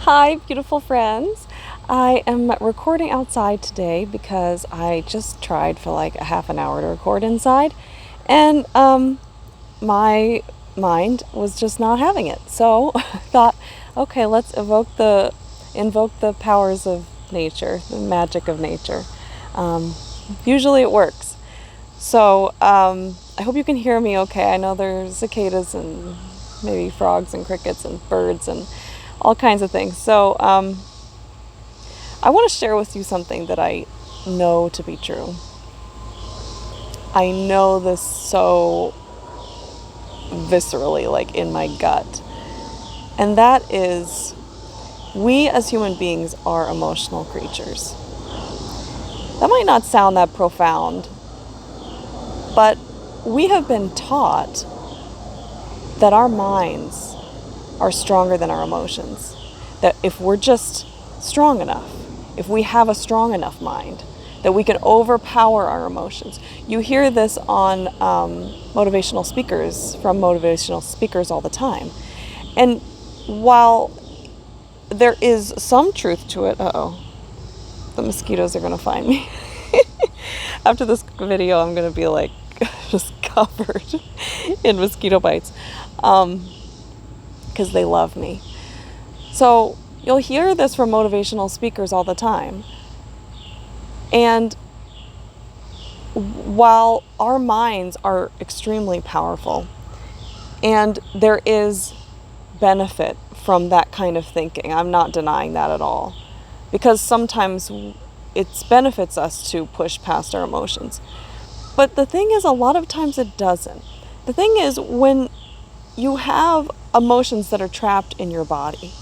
Hi, beautiful friends. I am recording outside today because I just tried for like a half an hour to record inside, and my mind was just not having it. So I thought, okay, let's invoke the powers of nature, the magic of nature. Usually it works. So I hope you can hear me okay. I know there's cicadas and maybe frogs and crickets and birds and all kinds of things. So I want to share with you something that I know to be true. I know this so viscerally, like in my gut. And that is, we as human beings are emotional creatures. That might not sound that profound, but we have been taught that our minds are stronger than our emotions. That if we're just strong enough, if we have a strong enough mind, that we can overpower our emotions. You hear this on motivational speakers all the time. And while there is some truth to it, the mosquitoes are going to find me. After this video, I'm going to be like just covered in mosquito bites because they love me. So you'll hear this from motivational speakers all the time. And while our minds are extremely powerful, and there is benefit from that kind of thinking, I'm not denying that at all, because sometimes it benefits us to push past our emotions. But the thing is, a lot of times it doesn't. The thing is, when you have emotions that are trapped in your body,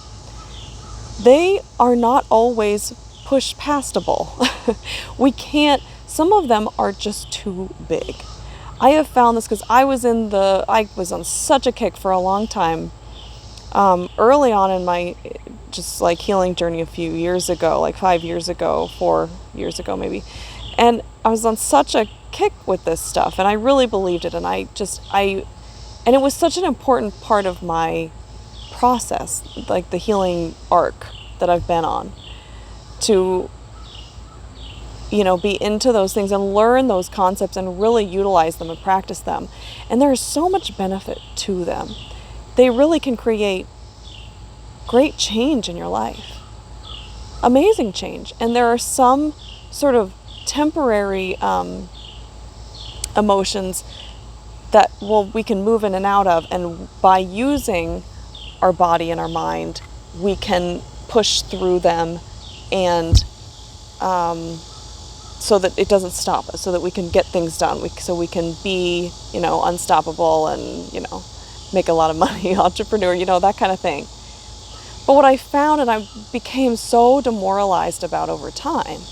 they are not always push pastable. Some of them are just too big. I have found this because I was on such a kick for a long time, early on in my just like healing journey a few years ago, like 5 years ago, 4 years ago maybe. And I was on such a kick with this stuff, and I really believed it, and and it was such an important part of my process, like the healing arc that I've been on, to be into those things and learn those concepts and really utilize them and practice them. And there is so much benefit to them. They really can create great change in your life. Amazing change. And there are some sort of temporary emotions that we can move in and out of, and by using our body and our mind, we can push through them, and so that it doesn't stop us, so that we can get things done, so we can be, unstoppable and, make a lot of money, entrepreneur, that kind of thing. But what I found, and I became so demoralized about over time,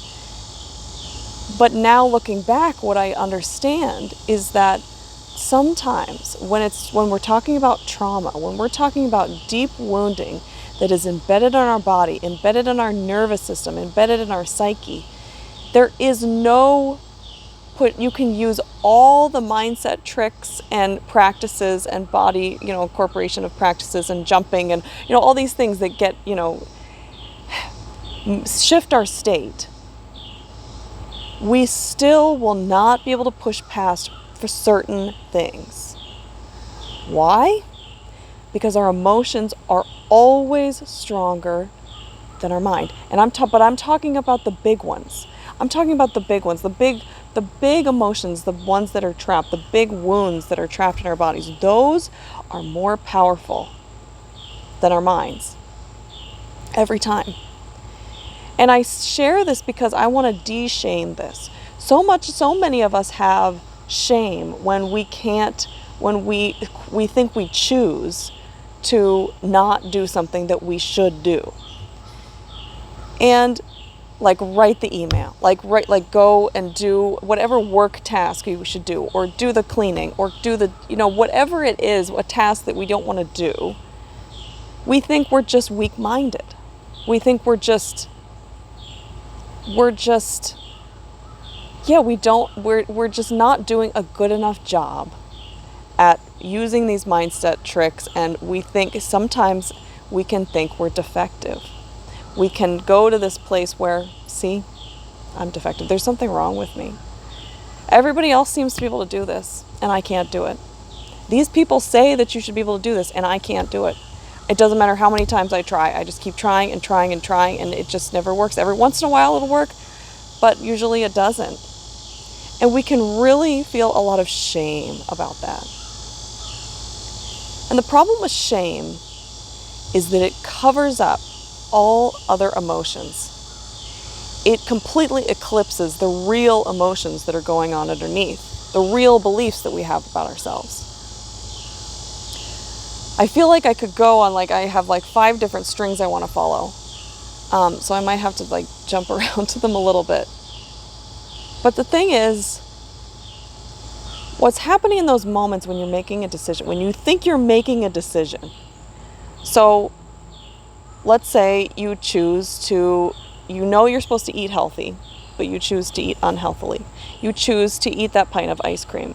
but now looking back, what I understand is that sometimes when we're talking about trauma, when we're talking about deep wounding that is embedded in our body, embedded in our nervous system, embedded in our psyche, there is you can use all the mindset tricks and practices and body, incorporation of practices and jumping and, all these things that get, shift our state. We still will not be able to push past for certain things. Why? Because our emotions are always stronger than our mind. And I'm talking about the big ones. I'm talking about the big ones, the big emotions, the ones that are trapped, the big wounds that are trapped in our bodies. Those are more powerful than our minds every time. And I share this because I want to de-shame this. So many of us have shame when we think we choose to not do something that we should do. And like write the email, like go and do whatever work task you should do, or do the cleaning, or do the, whatever it is, a task that we don't want to do. We think we're just weak-minded. We think we're just not doing a good enough job at using these mindset tricks, and we think sometimes we can think we're defective. We can go to this place where, see, I'm defective. There's something wrong with me. Everybody else seems to be able to do this, and I can't do it. These people say that you should be able to do this, and I can't do it. It doesn't matter how many times I try. I just keep trying and trying and trying, and it just never works. Every once in a while it'll work, but usually it doesn't. And we can really feel a lot of shame about that. And the problem with shame is that it covers up all other emotions. It completely eclipses the real emotions that are going on underneath, the real beliefs that we have about ourselves. I feel like I could go on, I have 5 different strings I want to follow. So I might have to jump around to them a little bit. But the thing is, what's happening in those moments when you're making a decision, when you think you're making a decision. So let's say you choose to, you're supposed to eat healthy, but you choose to eat unhealthily. You choose to eat that pint of ice cream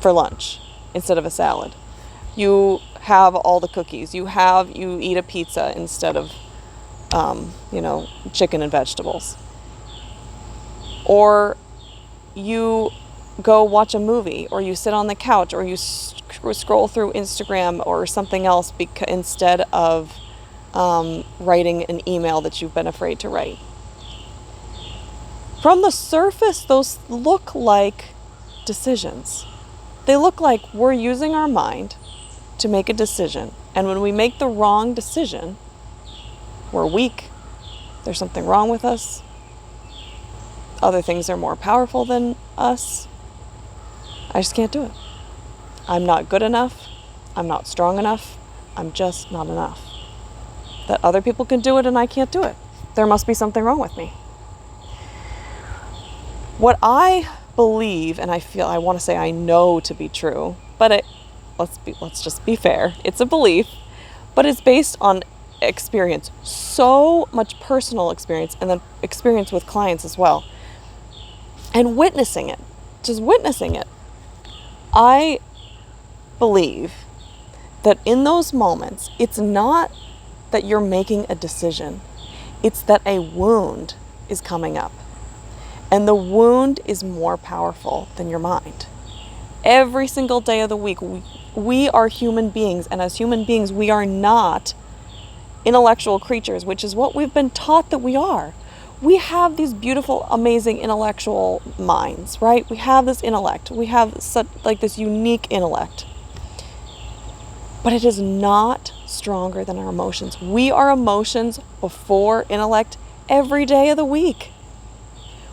for lunch instead of a salad. You have all the cookies. You eat a pizza instead of, chicken and vegetables. Or you go watch a movie, or you sit on the couch, or you scroll through Instagram or something else instead of writing an email that you've been afraid to write. From the surface, those look like decisions. They look like we're using our mind to make a decision. And when we make the wrong decision, we're weak. There's something wrong with us. Other things are more powerful than us. I just can't do it. I'm not good enough. I'm not strong enough. I'm just not enough. That other people can do it and I can't do it. There must be something wrong with me. What I believe, and I want to say I know to be true, but let's just be fair. It's a belief, but it's based on experience, so much personal experience, and then experience with clients as well. And witnessing it, just witnessing it. I believe that in those moments, it's not that you're making a decision. It's that a wound is coming up. And the wound is more powerful than your mind. Every single day of the week, we are human beings. And as human beings, we are not intellectual creatures, which is what we've been taught that we are. We have these beautiful, amazing intellectual minds, right? We have this intellect. We have this unique intellect. But it is not stronger than our emotions. We are emotions before intellect every day of the week.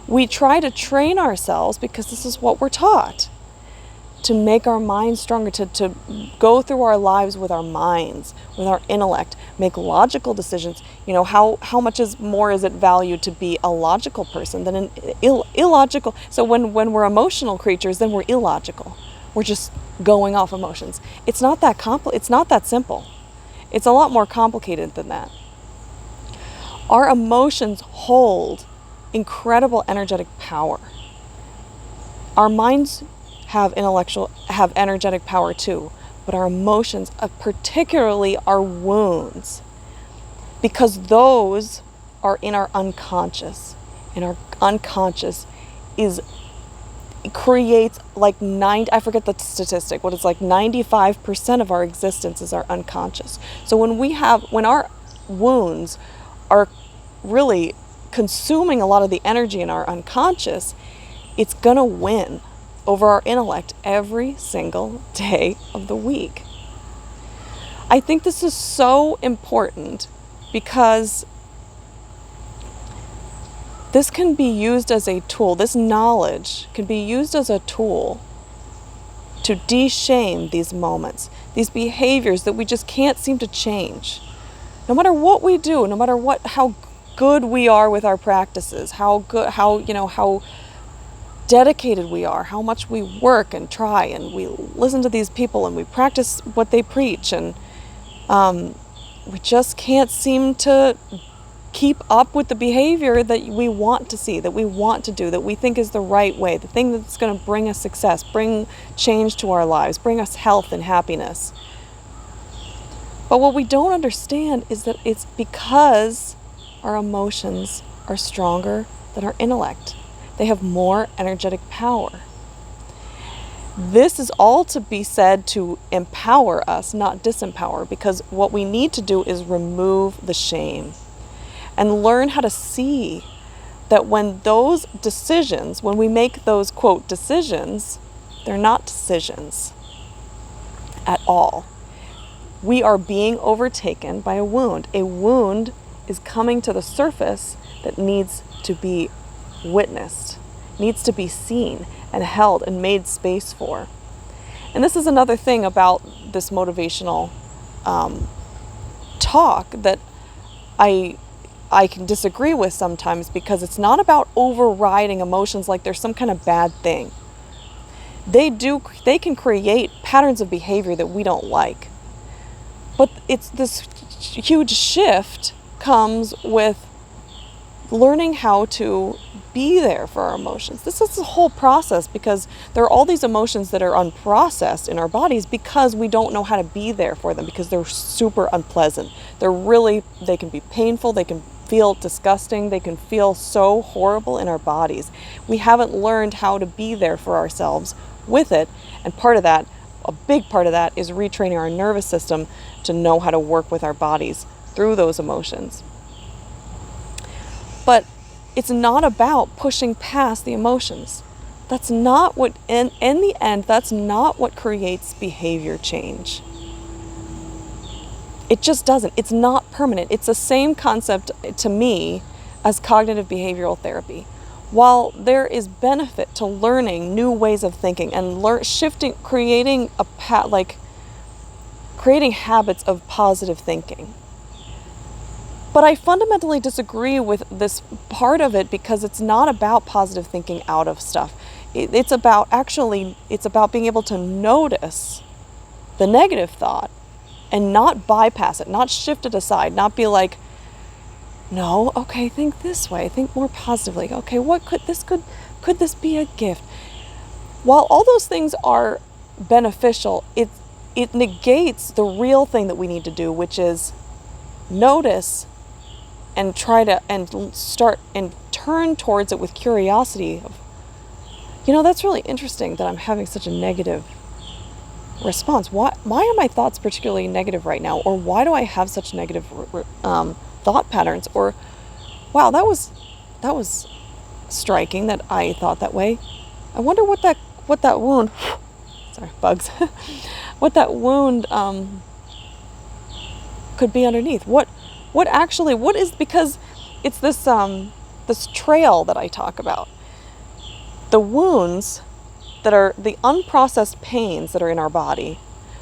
We try to train ourselves, because this is what we're taught, to make our minds stronger, to go through our lives with our minds, with our intellect, make logical decisions. How much more is it valued to be a logical person than an illogical? So when we're emotional creatures, then we're illogical. We're just going off emotions. It's not that it's not that simple. It's a lot more complicated than that. Our emotions hold incredible energetic power. Our minds have energetic power too, but our emotions, particularly our wounds, because those are in our unconscious, and our unconscious creates I forget the statistic, but it's 95% of our existence is our unconscious. So when our wounds are really consuming a lot of the energy in our unconscious, it's gonna win over our intellect every single day of the week. I think this is so important because this can be used as a tool. This knowledge can be used as a tool to de-shame these moments, these behaviors that we just can't seem to change. No matter what we do, no matter how good we are with our practices, how dedicated we are, how much we work and try, and we listen to these people and we practice what they preach, and we just can't seem to keep up with the behavior that we want to see, that we want to do, that we think is the right way, the thing that's going to bring us success, bring change to our lives, bring us health and happiness. But what we don't understand is that it's because our emotions are stronger than our intellect. They have more energetic power. This is all to be said to empower us, not disempower, because what we need to do is remove the shame and learn how to see that when those decisions, when we make those, quote, decisions, they're not decisions at all. We are being overtaken by a wound. A wound is coming to the surface that needs to be witnessed, needs to be seen and held and made space for. And this is another thing about this motivational talk that I can disagree with sometimes, because it's not about overriding emotions like there's some kind of bad thing. They can create patterns of behavior that we don't like. But it's this huge shift comes with learning how to be there for our emotions. This is the whole process, because there are all these emotions that are unprocessed in our bodies because we don't know how to be there for them, because they're super unpleasant. They can be painful, they can feel disgusting, they can feel so horrible in our bodies. We haven't learned how to be there for ourselves with it, and a big part of that is retraining our nervous system to know how to work with our bodies through those emotions. But it's not about pushing past the emotions. That's not what, in the end, that's not what creates behavior change. It just doesn't. It's not permanent. It's the same concept to me as cognitive behavioral therapy. While there is benefit to learning new ways of thinking and creating habits of positive thinking. But I fundamentally disagree with this part of it, because it's not about positive thinking out of stuff. It's about being able to notice the negative thought and not bypass it, not shift it aside, not be like, no, okay, think this way, think more positively. Okay, could this be a gift? While all those things are beneficial, it negates the real thing that we need to do, which is notice and turn towards it with curiosity of, that's really interesting that I'm having such a negative response. Why are my thoughts particularly negative right now? Or why do I have such negative thought patterns? Or, wow, that was striking that I thought that way. I wonder what that wound, sorry, bugs, what that wound could be underneath. What is, because it's this trail that I talk about. The wounds that are the unprocessed pains that are in our body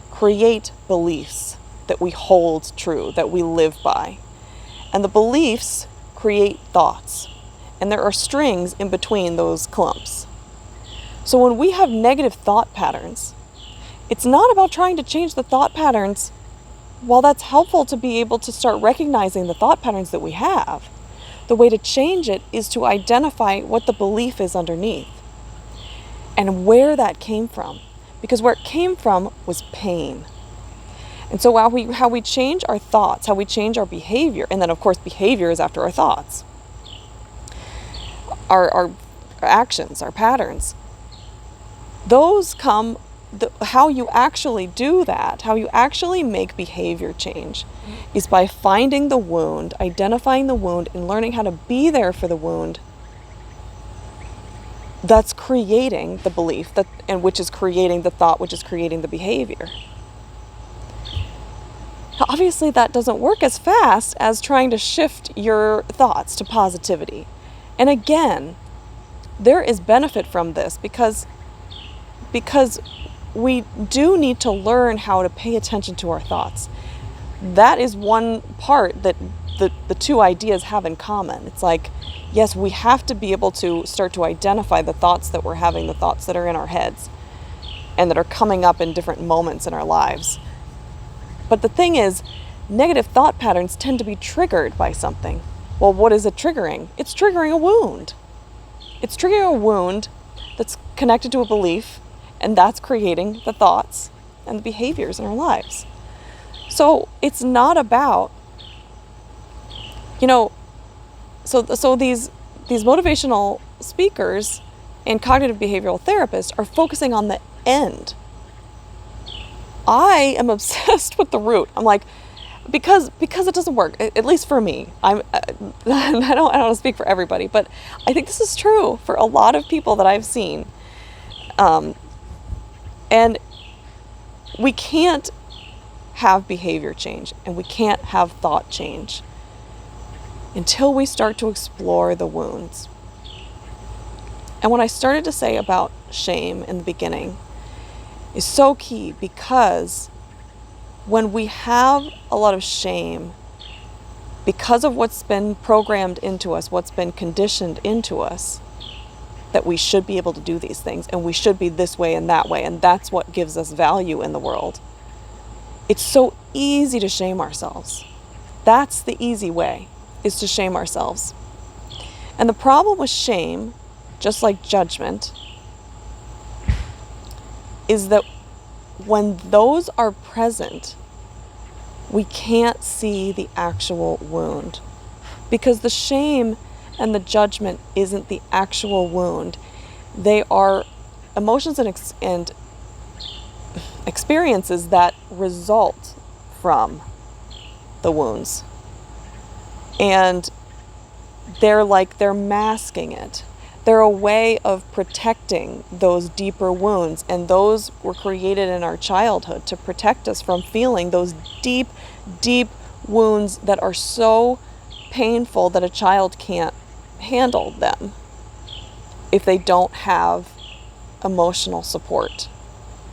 create beliefs that we hold true, that we live by. And the beliefs create thoughts. And there are strings in between those clumps. So when we have negative thought patterns, it's not about trying to change the thought patterns. While that's helpful to be able to start recognizing the thought patterns that we have, the way to change it is to identify what the belief is underneath and where that came from. Because where it came from was pain. And so how we change our thoughts, how we change our behavior, and then of course behavior is after our thoughts, our actions, our patterns, those come, how you actually do that, how you actually make behavior change is by finding the wound, identifying the wound, and learning how to be there for the wound that's creating the belief, and which is creating the thought, which is creating the behavior. Now, obviously that doesn't work as fast as trying to shift your thoughts to positivity. And again, there is benefit from this because we do need to learn how to pay attention to our thoughts. That is one part that the two ideas have in common. It's like, yes, we have to be able to start to identify the thoughts that we're having, the thoughts that are in our heads and that are coming up in different moments in our lives. But the thing is, negative thought patterns tend to be triggered by something. Well, what is it triggering? It's triggering a wound. It's triggering a wound that's connected to a belief, and that's creating the thoughts and the behaviors in our lives. So it's not about, you know, so these motivational speakers and cognitive behavioral therapists are focusing on the end. I am obsessed with the root. I'm like, because it doesn't work, at least for me. I don't want to speak for everybody, but I think this is true for a lot of people that I've seen. And we can't have behavior change and we can't have thought change until we start to explore the wounds. And what I started to say about shame in the beginning is so key, because when we have a lot of shame because of what's been programmed into us, what's been conditioned into us, that we should be able to do these things and we should be this way and that way, and that's what gives us value in the world. It's so easy to shame ourselves. That's the easy way, is to shame ourselves. And the problem with shame, just like judgment, is that when those are present, we can't see the actual wound, because the shame and the judgment isn't the actual wound. They are emotions and experiences that result from the wounds. And they're masking it. They're a way of protecting those deeper wounds, and those were created in our childhood to protect us from feeling those deep, deep wounds that are so painful that a child can't handle them if they don't have emotional support.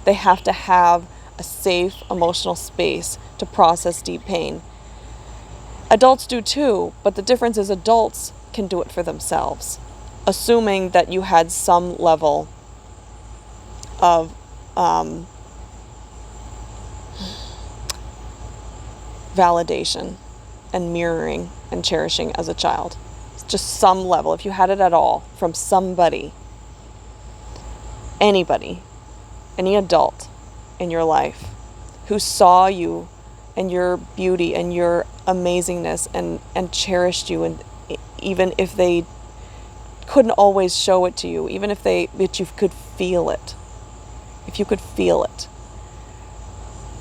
They have to have a safe emotional space to process deep pain. Adults do too, but the difference is adults can do it for themselves, assuming that you had some level of validation and mirroring and cherishing as a child. It's just some level, if you had it at all, from somebody, anybody, any adult in your life who saw you and your beauty and your amazingness and cherished you, and even if they couldn't always show it to you, even if you could feel it. If you could feel it.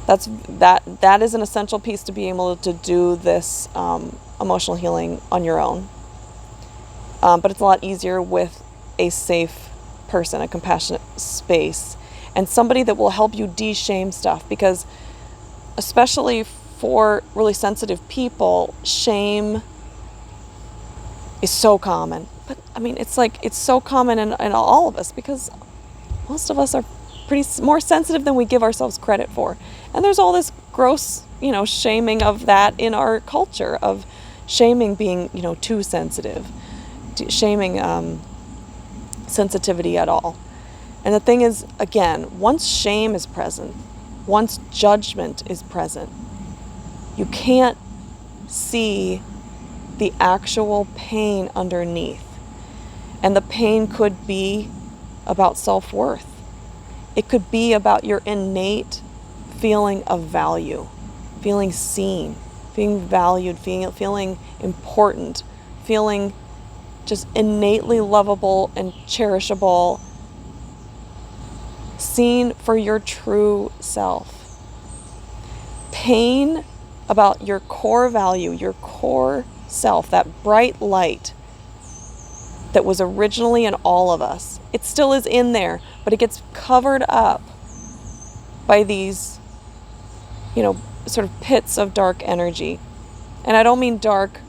That is an essential piece to be able to do this emotional healing on your own. But it's a lot easier with a safe person, a compassionate space, and somebody that will help you de-shame stuff, because especially for really sensitive people, shame is so common. But I mean, it's so common in all of us, because most of us are more sensitive than we give ourselves credit for. And there's all this gross, shaming of that in our culture, of shaming being, too sensitive, shaming sensitivity at all. And the thing is, again, once shame is present, once judgment is present, you can't see the actual pain underneath. And the pain could be about self-worth. It could be about your innate feeling of value, feeling seen, being valued, feeling important, feeling just innately lovable and cherishable, seen for your true self. Pain about your core value, your core self, that bright light that was originally in all of us. It still is in there, but it gets covered up by these, sort of pits of dark energy. And I don't mean dark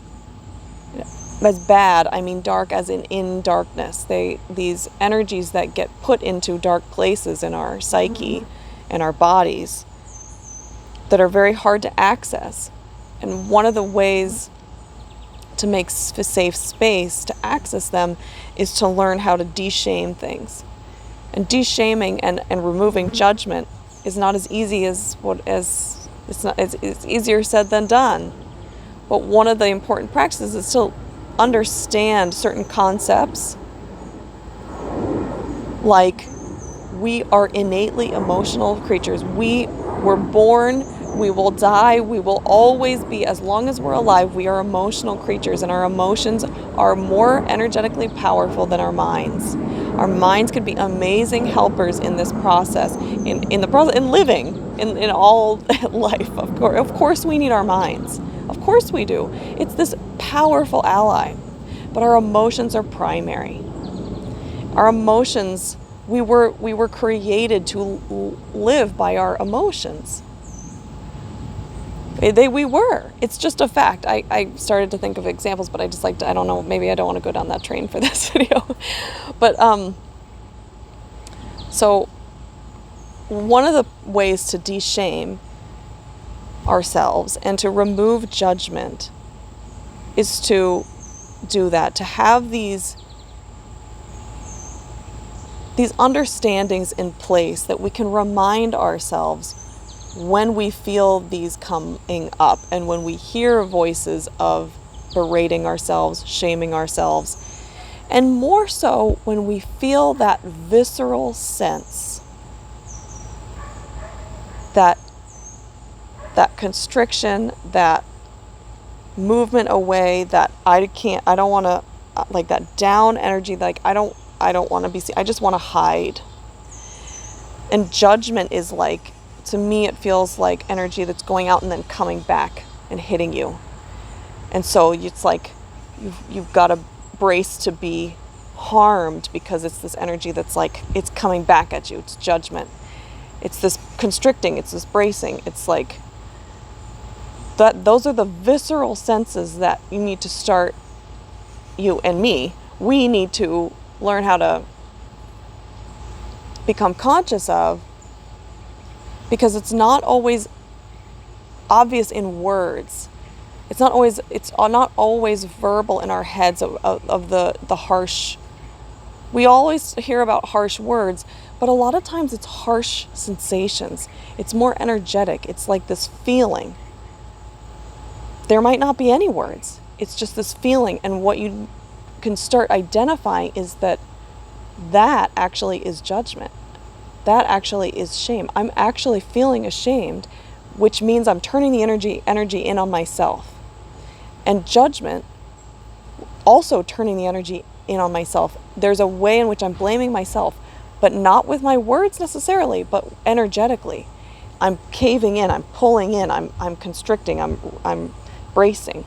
as bad, I mean dark as in darkness. These energies that get put into dark places in our psyche and our bodies that are very hard to access. And one of the ways to make a safe space to access them is to learn how to de-shame things. And de-shaming and removing judgment is not as easy it's easier said than done. But one of the important practices is to understand certain concepts, like we are innately emotional creatures. We were born We will die. We will always be, as long as we're alive, we are emotional creatures, and our emotions are more energetically powerful than our minds. Our minds could be amazing helpers in this process, in the process, in living, in all life. Of course we need our minds. Of course we do. It's this powerful ally. But our emotions are primary. Our emotions, we were created to live by our emotions. We were. It's just a fact. I started to think of examples, but I don't know, maybe I don't want to go down that train for this video. But so one of the ways to de-shame ourselves and to remove judgment is to do that, to have these understandings in place that we can remind ourselves when we feel these coming up and when we hear voices of berating ourselves, shaming ourselves, and more so when we feel that visceral sense, that constriction, that movement away, that I don't want to, like that down energy, like I don't want to be seen, I just want to hide. And judgment is like, to me, it feels like energy that's going out and then coming back and hitting you. And so it's like you've got to brace to be harmed, because it's this energy that's like, it's coming back at you. It's judgment. It's this constricting. It's this bracing. It's like that. Those are the visceral senses that you need to start, you and me, we need to learn how to become conscious of, because it's not always obvious in words. It's not always verbal in our heads of the harsh. We always hear about harsh words, but a lot of times it's harsh sensations. It's more energetic. It's like this feeling. There might not be any words. It's just this feeling, and what you can start identifying is that actually is judgment. That actually is shame. I'm actually feeling ashamed, which means I'm turning the energy in on myself. And judgment, also turning the energy in on myself. There's a way in which I'm blaming myself, but not with my words necessarily, but energetically. I'm caving in, I'm pulling in, I'm constricting, I'm bracing.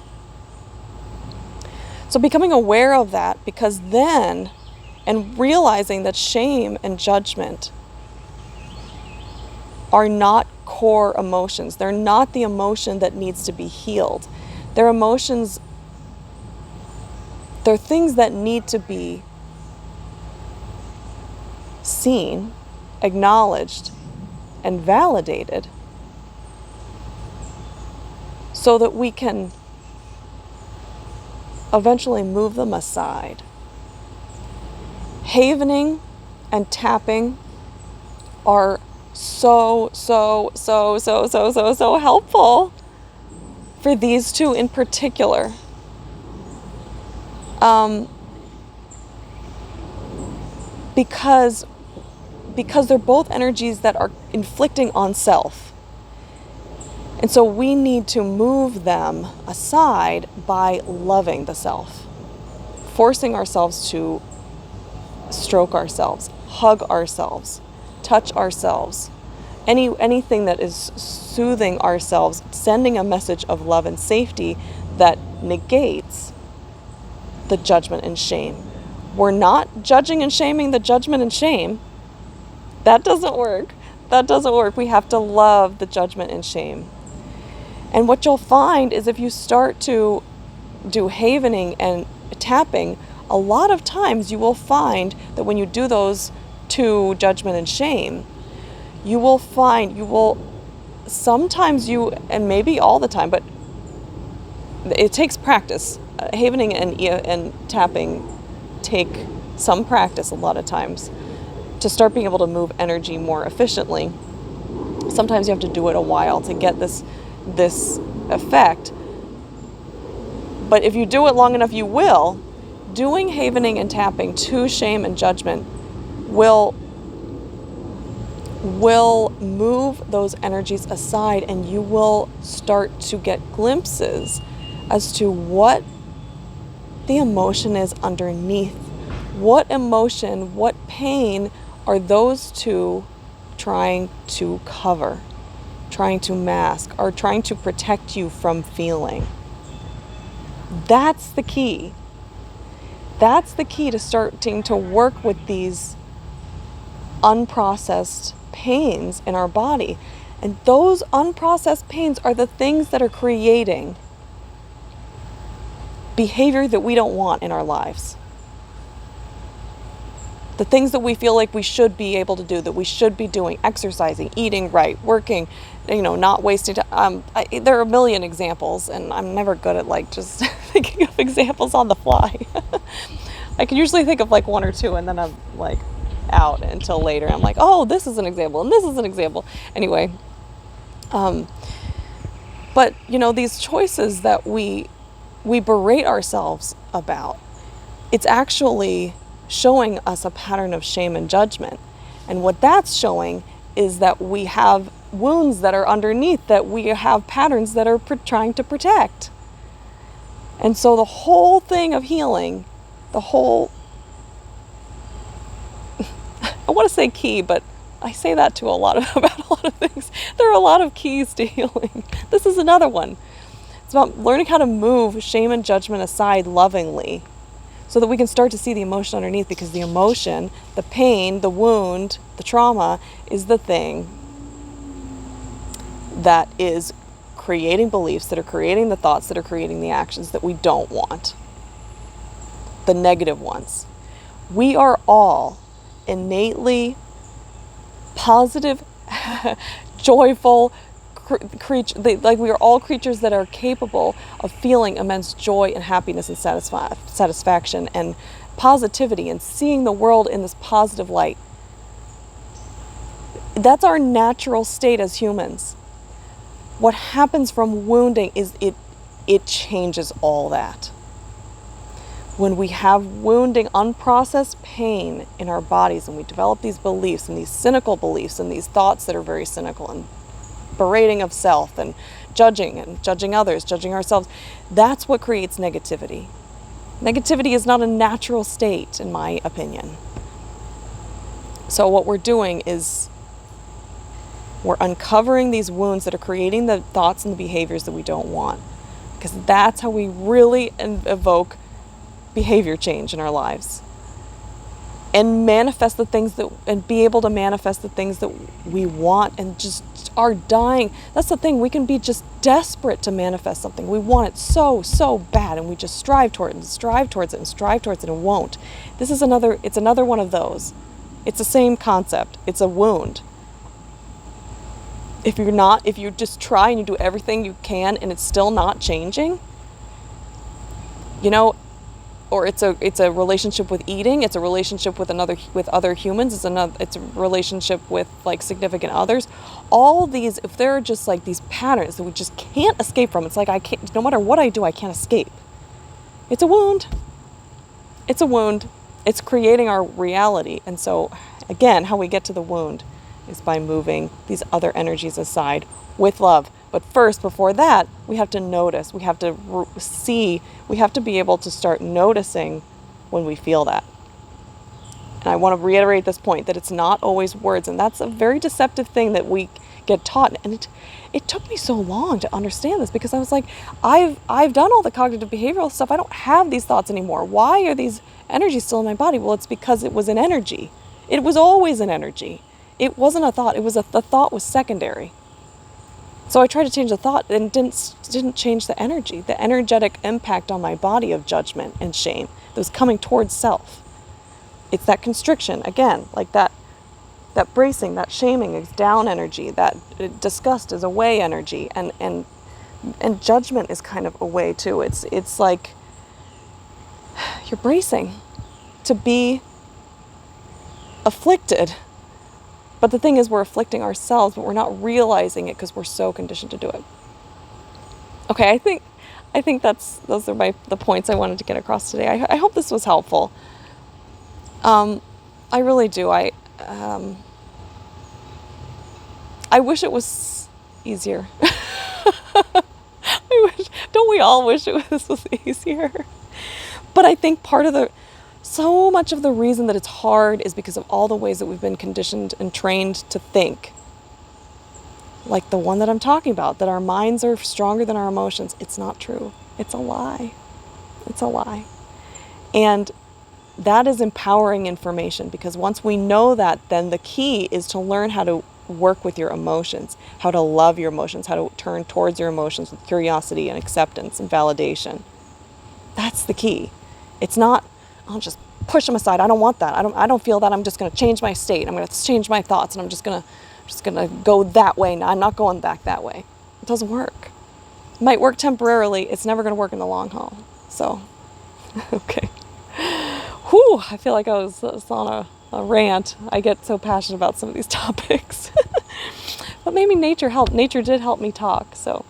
So becoming aware of that, because then, and realizing that shame and judgment are not core emotions. They're not the emotion that needs to be healed. They're emotions, they're things that need to be seen, acknowledged, and validated, so that we can eventually move them aside. Havening and tapping are so helpful for these two in particular. Because they're both energies that are inflicting on self. And so we need to move them aside by loving the self, forcing ourselves to stroke ourselves, hug ourselves, touch ourselves, anything that is soothing ourselves, sending a message of love and safety that negates the judgment and shame. We're not judging and shaming the judgment and shame. That doesn't work. We have to love the judgment and shame. And what you'll find is if you start to do havening and tapping, a lot of times you will find that when you do those two, judgment and shame, you will sometimes and maybe all the time, but it takes practice. Havening and tapping take some practice a lot of times to start being able to move energy more efficiently. Sometimes you have to do it a while to get this effect. But if you do it long enough, you will. Doing havening and tapping to shame and judgment will will move those energies aside, and you will start to get glimpses as to what the emotion is underneath. What emotion, what pain are those two trying to cover, trying to mask, or trying to protect you from feeling? That's the key. That's the key to starting to work with these unprocessed pains in our body. And those unprocessed pains are the things that are creating behavior that we don't want in our lives. The things that we feel like we should be able to do, that we should be doing, exercising, eating right, working, not wasting time. There are a million examples, and I'm never good at just thinking of examples on the fly. I can usually think of one or two, and then I'm out until later. I'm like, oh, this is an example, and this is an example. Anyway, but these choices that we berate ourselves about, it's actually showing us a pattern of shame and judgment. And what that's showing is that we have wounds that are underneath, that we have patterns that are trying to protect. And so the whole thing of healing, I want to say key, but I say that to about a lot of things. There are a lot of keys to healing. This is another one. It's about learning how to move shame and judgment aside lovingly, so that we can start to see the emotion underneath, because the emotion, the pain, the wound, the trauma is the thing that is creating beliefs, that are creating the thoughts, that are creating the actions that we don't want, the negative ones. We are all innately positive, joyful creature. We are all creatures that are capable of feeling immense joy and happiness and satisfaction and positivity, and seeing the world in this positive light. That's our natural state as humans. What happens from wounding is it changes all that. When we have wounding, unprocessed pain in our bodies, and we develop these beliefs and these cynical beliefs and these thoughts that are very cynical and berating of self and judging others, judging ourselves, that's what creates negativity. Negativity is not a natural state, in my opinion. So what we're doing is we're uncovering these wounds that are creating the thoughts and the behaviors that we don't want, because that's how we really evoke behavior change in our lives, and manifest the things and be able to manifest the things that we want, and just are dying. That's the thing. We can be just desperate to manifest something. We want it so bad, and we just strive toward it and strive towards it and strive towards it and won't. It's another one of those. It's the same concept. It's a wound. If you just try and you do everything you can and it's still not changing, or it's a relationship with eating, it's a relationship with other humans, it's a relationship with significant others. All these, if there are just these patterns that we just can't escape from, it's I can't, no matter what I do, I can't escape. It's a wound. It's a wound. It's creating our reality. And so again, how we get to the wound is by moving these other energies aside with love. But first, before that, we have to notice, we have to see, we have to be able to start noticing when we feel that. And I want to reiterate this point, that it's not always words. And that's a very deceptive thing that we get taught. And it took me so long to understand this, because I was like, I've done all the cognitive behavioral stuff. I don't have these thoughts anymore. Why are these energies still in my body? Well, it's because it was an energy. It was always an energy. It wasn't a thought. The thought was secondary. So I tried to change the thought, and didn't change the energy, the energetic impact on my body of judgment and shame that was coming towards self. It's that constriction, again, that bracing, that shaming is down energy, that disgust is away energy, and judgment is kind of away too. It's like you're bracing to be afflicted. But the thing is, we're afflicting ourselves, but we're not realizing it because we're so conditioned to do it. Okay, I think those are the points I wanted to get across today. I hope this was helpful. I really do. I wish it was easier. Don't we all wish this was easier? But I think so much of the reason that it's hard is because of all the ways that we've been conditioned and trained to think. Like the one that I'm talking about, that our minds are stronger than our emotions. It's not true. It's a lie. It's a lie. And that is empowering information, because once we know that, then the key is to learn how to work with your emotions, how to love your emotions, how to turn towards your emotions with curiosity and acceptance and validation. That's the key. It's not, I'll just push them aside. I don't want that. I don't feel that. I'm just going to change my state. I'm going to change my thoughts, and I'm just going to go that way. No, I'm not going back that way. It doesn't work. It might work temporarily. It's never going to work in the long haul. So, okay. Whew, I feel like I was on a rant. I get so passionate about some of these topics. But maybe nature helped. Nature did help me talk, so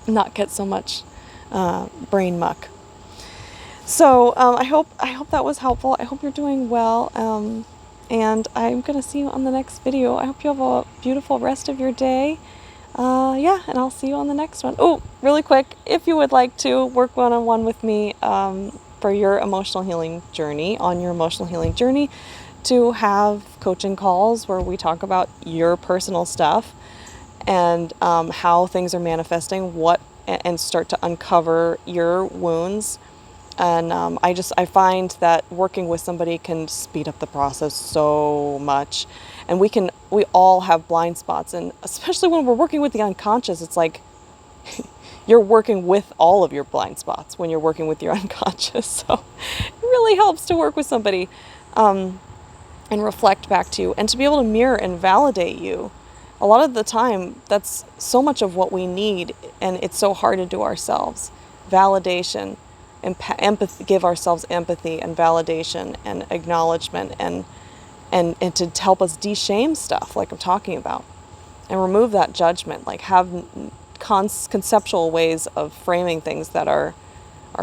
not get so much brain muck. So I hope that was helpful. I hope you're doing well. And I'm going to see you on the next video. I hope you have a beautiful rest of your day. Yeah, and I'll see you on the next one. Oh, really quick, if you would like to work one-on-one with me for your emotional healing journey, to have coaching calls where we talk about your personal stuff and how things are manifesting, and start to uncover your wounds. And I find that working with somebody can speed up the process so much. And we all have blind spots. And especially when we're working with the unconscious, it's like you're working with all of your blind spots when you're working with your unconscious. So it really helps to work with somebody and reflect back to you, and to be able to mirror and validate you. A lot of the time, that's so much of what we need, and it's so hard to do ourselves. Validation. Empathy, give ourselves empathy and validation and acknowledgement, and to help us de-shame stuff like I'm talking about, and remove that judgment, like have conceptual ways of framing things that are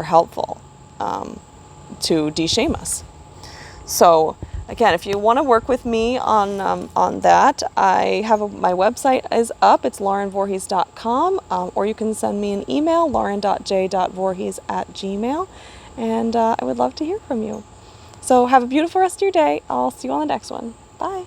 helpful to de-shame us. So again, if you want to work with me on that, I have my website is up. It's laurenvoorhees.com, or you can send me an email, lauren.j.voorhees@gmail.com, and I would love to hear from you. So have a beautiful rest of your day. I'll see you on the next one. Bye.